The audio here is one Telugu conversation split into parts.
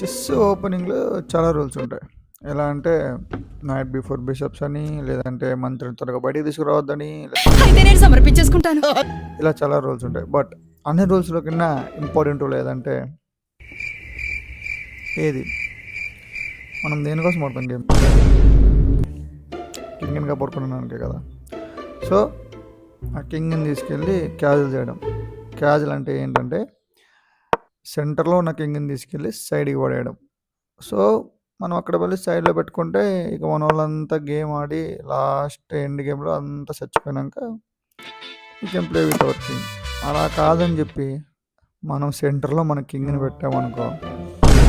చెస్ ఓపెనింగ్‌లో చాలా రూల్స్ ఉంటాయి. ఎలా అంటే నైట్ బిఫోర్ బిషప్స్ అని, లేదంటే మంత్రిని త్వరగా బయటికి తీసుకురావద్దని, అయితే నేను సమర్పించేసుకుంటాను. ఇలా చాలా రూల్స్ ఉంటాయి. బట్ అన్ని రూల్స్‌లో కన్నా ఇంపార్టెంట్ రూల్ ఏదంటే ఏది? మనం దేనికోసం ఆడతాం గేమ్? కింగ్‌ని పడుకున్నానికే కదా! సో, ఆ కింగ్‌ని తీసుకెళ్ళి క్యాజిల్ చేయడం. క్యాజిల్ అంటే ఏంటంటే సెంటర్‌లో ఉన్న కింగ్‌ని తీసుకెళ్ళి సైడ్‌కి పడేయడం. సో, మనం అక్కడ వెళ్ళి సైడ్‌లో పెట్టుకుంటే ఇక మనోళ్ళంతా గేమ్ ఆడి లాస్ట్ ఎండ్ గేమ్‌లో అంతా చచ్చిపోయినంక you can play with our king. అలా కాదని చెప్పి మనం సెంటర్‌లో మన కింగ్‌ని పెట్టామనుకో,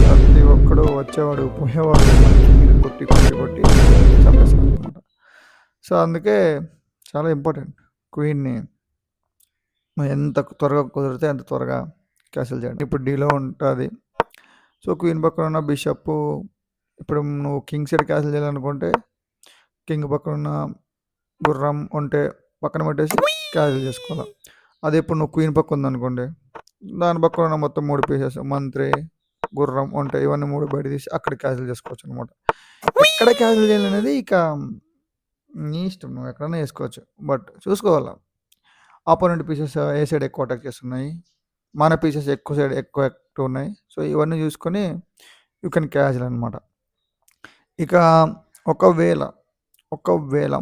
ప్రతి ఒక్కడు వచ్చేవాడు, పోయేవాడు మన కింగ్‌ని కొట్టి, కొట్టి, కొట్టి చంపేస్తారనమాట. సో, అందుకే చాలా ఇంపార్టెంట్ క్వీన్‌ని ఎంత త్వరగా కుదిరితే అంత త్వరగా క్యాసిల్ చేయండి. ఇప్పుడు డీలో ఉంటది. సో, క్వీన్ పక్కన ఉన్న బిషప్పు ఇప్పుడు నువ్వు కింగ్ సైడ్ క్యాసిల్ చేయాలనుకుంటే కింగ్ పక్కనున్న గుర్రం ఉంటే పక్కన పెట్టేసి క్యాసిల్ చేసుకోవాలి. అదే ఇప్పుడు నువ్వు క్వీన్ పక్క ఉందనుకోండి, దాని పక్కన ఉన్న మొత్తం 3 పీసెస్ మంత్రి, గుర్రం ఉంటే ఇవన్నీ 3 బయట తీసి అక్కడ క్యాసిల్ చేసుకోవచ్చు అనమాట. ఎక్కడ క్యాసిల్ చేయాలనేది ఇక నీ ఇష్టం, నువ్వు ఎక్కడైనా చేసుకోవచ్చు. బట్ చూసుకోవాలా ఆపోనెంట్ పీసెస్ ఏ సైడ్ ఎక్కువ అటాక్ చేస్తున్నాయి, మన పీసెస్ ఎక్కువ ఉన్నాయి. సో, ఇవన్నీ చూసుకొని యూ కెన్ క్యాసిల్ అనమాట. ఇక ఒకవేళ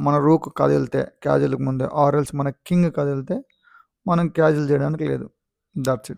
మన రూక్ కదిలితే క్యాజువల్‌కి ముందే ఆర్ ఎల్స్ మన కింగ్ కదిలితే మనం క్యాజువల్ చేయడానికి లేదు. That's it.